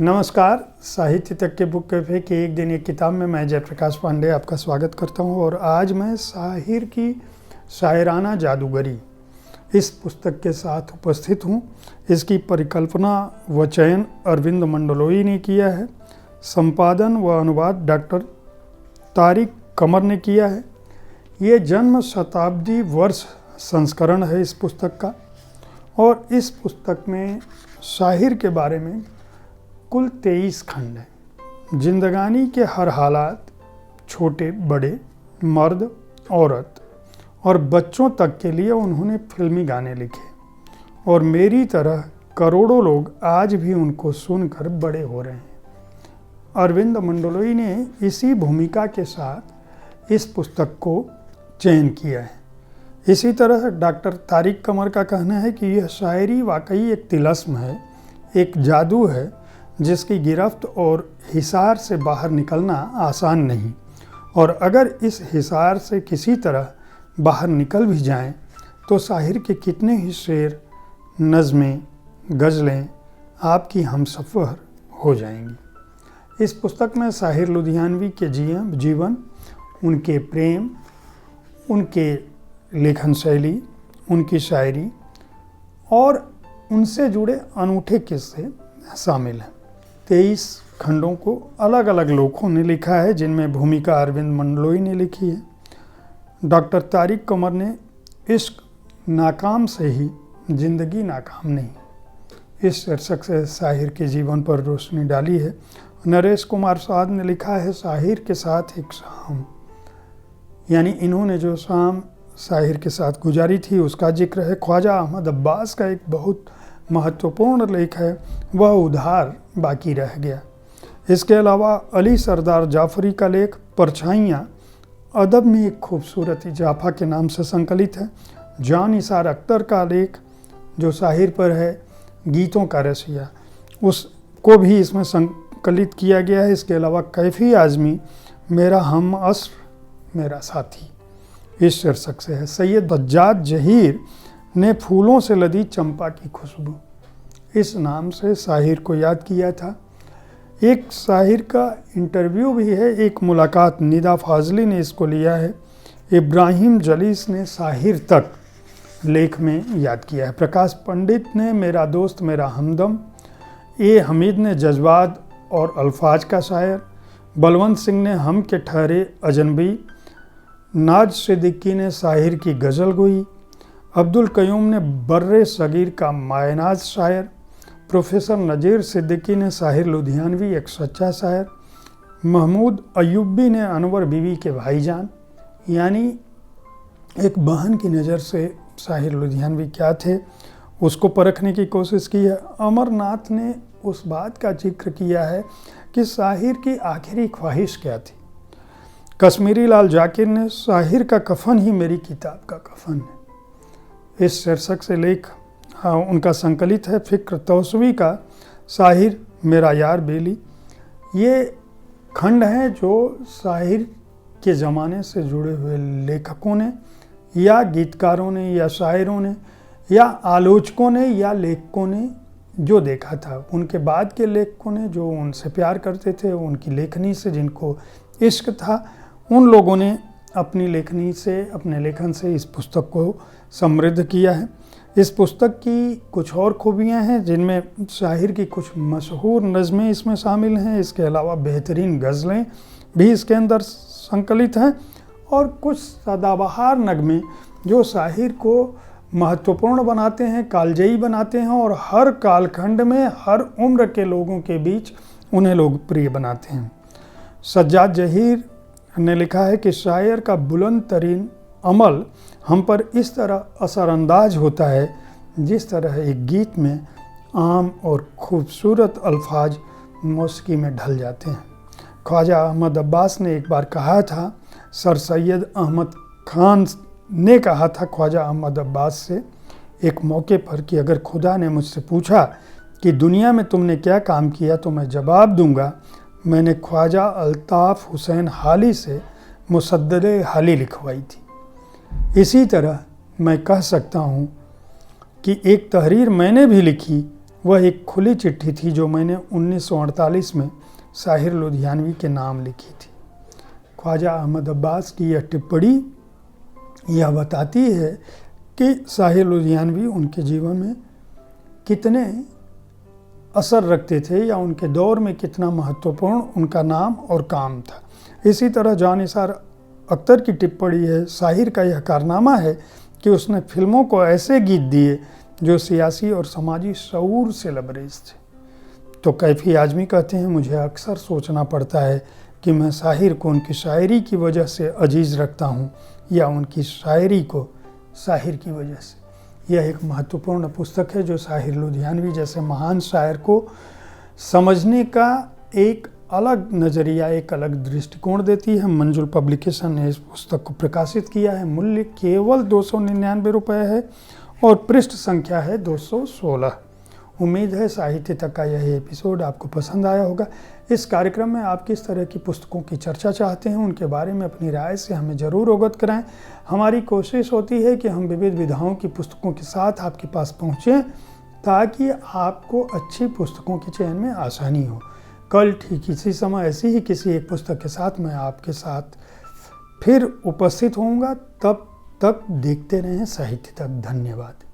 नमस्कार। साहित्य तक के बुक कैफे के एक दिन एक किताब में मैं जयप्रकाश पांडे आपका स्वागत करता हूं और आज मैं साहिर की शायराना जादूगरी इस पुस्तक के साथ उपस्थित हूं। इसकी परिकल्पना व चयन अरविंद मंडलोई ने किया है। संपादन व अनुवाद डॉक्टर तारिक कमर ने किया है। ये जन्म शताब्दी वर्ष संस्करण है इस पुस्तक का और इस पुस्तक में साहिर के बारे में कुल 23 खंड हैं। जिंदगानी के हर हालात, छोटे बड़े, मर्द औरत और बच्चों तक के लिए उन्होंने फिल्मी गाने लिखे और मेरी तरह करोड़ों लोग आज भी उनको सुनकर बड़े हो रहे हैं। अरविंद मंडलोई ने इसी भूमिका के साथ इस पुस्तक को चयन किया है। इसी तरह डॉक्टर तारिक कमर का कहना है कि यह शायरी वाकई एक तिलस्म है, एक जादू है जिसकी गिरफ्त और हिसार से बाहर निकलना आसान नहीं, और अगर इस हिसार से किसी तरह बाहर निकल भी जाएं तो साहिर के कितने ही शेर, नज़में, गज़लें आपकी हमसफ़र हो जाएंगी। इस पुस्तक में साहिर लुधियानवी के जीवन, उनके प्रेम, उनके लेखन शैली, उनकी शायरी और उनसे जुड़े अनूठे किस्से शामिल हैं। 23 खंडों को अलग अलग लोगों ने लिखा है, जिनमें भूमिका अरविंद मंडलोई ने लिखी है। डॉक्टर तारिक कमर ने इश्क नाकाम से ही जिंदगी नाकाम नहीं, इस शीर्षक से साहिर के जीवन पर रोशनी डाली है। नरेश कुमार साध ने लिखा है साहिर के साथ एक शाम, यानी इन्होंने जो शाम साहिर के साथ गुजारी थी उसका जिक्र है। ख्वाजा अहमद अब्बास का एक बहुत महत्वपूर्ण लेख है, वह उधार बाकी रह गया। इसके अलावा अली सरदार जाफरी का लेख परछाइयाँ अदब में एक खूबसूरत इजाफा के नाम से संकलित है। जान निसार अख्तर का लेख जो साहिर पर है, गीतों का रसिया, उसको भी इसमें संकलित किया गया है। इसके अलावा कैफी आज़मी मेरा हम अस्र मेरा साथी इस शीर्षक से है। सैयद बज्जाद जहीर ने फूलों से लदी चंपा की खुशबू इस नाम से साहिर को याद किया था। एक साहिर का इंटरव्यू भी है, एक मुलाकात, निदा फाजली ने इसको लिया है। इब्राहिम जलीस ने साहिर तक लेख में याद किया है। प्रकाश पंडित ने मेरा दोस्त मेरा हमदम, ए हमीद ने जज्बात और अल्फाज का शायर, बलवंत सिंह ने हम के ठहरे अजनबी, नाज सिद्दीकी ने साहिर की गज़ल गोई, अब्दुल कयूम ने बर्रे सगीर का मायनाज शायर, प्रोफेसर नज़ीर सिद्दीकी ने साहिर लुधियानवी एक सच्चा शायर, महमूद अय्यूबी ने अनवर बीवी के भाईजान, यानी एक बहन की नज़र से साहिर लुधियानवी क्या थे उसको परखने की कोशिश की है। अमरनाथ ने उस बात का जिक्र किया है कि साहिर की आखिरी ख्वाहिश क्या थी। कश्मीरी लाल जाकिर ने साहिर का कफन ही मेरी किताब का कफन है इस शीर्षक से लेख उनका संकलित है। फ़िक्र तौसवी का साहिर मेरा यार बेली, ये खंड हैं जो साहिर के ज़माने से जुड़े हुए लेखकों ने या गीतकारों ने या शायरों ने या आलोचकों ने या लेखकों ने जो देखा था, उनके बाद के लेखकों ने जो उनसे प्यार करते थे, उनकी लेखनी से जिनको इश्क था, उन लोगों ने अपनी लेखनी से, अपने लेखन से इस पुस्तक को समृद्ध किया है। इस पुस्तक की कुछ और खूबियां हैं जिनमें शाहिर की कुछ मशहूर नज़में इसमें शामिल हैं। इसके अलावा बेहतरीन गज़लें भी इसके अंदर संकलित हैं और कुछ सदाबहार नगमे जो शाहिर को महत्वपूर्ण बनाते हैं, कालजयी बनाते हैं और हर कालखंड में हर उम्र के लोगों के बीच उन्हें लोकप्रिय बनाते हैं। सज्जाद जहीर ने लिखा है कि शायर का बुलंद तरीन अमल हम पर इस तरह असरअंदाज होता है जिस तरह एक गीत में आम और खूबसूरत अल्फाज मौसीकी में ढल जाते हैं। ख्वाजा अहमद अब्बास ने एक बार कहा था, सर सैयद अहमद खान ने कहा था ख्वाजा अहमद अब्बास से एक मौके पर कि अगर खुदा ने मुझसे पूछा कि दुनिया में तुमने क्या काम किया तो मैं जवाब दूंगा, मैंने ख्वाजा अल्ताफ़ हुसैन हाली से मुसद्दरे हाली लिखवाई थी। इसी तरह मैं कह सकता हूँ कि एक तहरीर मैंने भी लिखी वह एक खुली चिट्ठी थी जो मैंने 1948 में साहिर लुधियानवी के नाम लिखी थी। ख्वाजा अहमद अब्बास की यह टिप्पणी यह बताती है कि साहिर लुधियानवी उनके जीवन में कितने असर रखते थे या उनके दौर में कितना महत्वपूर्ण उनका नाम और काम था। इसी तरह जानिसार अख्तर की टिप्पणी है, साहिर का यह कारनामा है कि उसने फिल्मों को ऐसे गीत दिए जो सियासी और समाजी शऊर से लबरेज थे। तो कैफी आजमी कहते हैं, मुझे अक्सर सोचना पड़ता है कि मैं साहिर को उनकी शायरी की वजह से अजीज़ रखता हूँ या उनकी शायरी को साहिर की वजह से। यह एक महत्वपूर्ण पुस्तक है जो साहिर लुधियानवी जैसे महान शायर को समझने का एक अलग नज़रिया, एक अलग दृष्टिकोण देती है। मंजुल पब्लिकेशन ने इस पुस्तक को प्रकाशित किया है। मूल्य केवल 299 रुपये है और पृष्ठ संख्या है 216। उम्मीद है साहित्य तक का यह एपिसोड आपको पसंद आया होगा। इस कार्यक्रम में आप किस तरह की पुस्तकों की चर्चा चाहते हैं, उनके बारे में अपनी राय से हमें ज़रूर अवगत कराएं। हमारी कोशिश होती है कि हम विविध विधाओं की पुस्तकों के साथ आपके पास पहुँचें ताकि आपको अच्छी पुस्तकों के चयन में आसानी हो। कल ठीक इसी समय ऐसी ही किसी एक पुस्तक के साथ मैं आपके साथ फिर उपस्थित होऊंगा। तब तक देखते रहें साहित्य तक। धन्यवाद।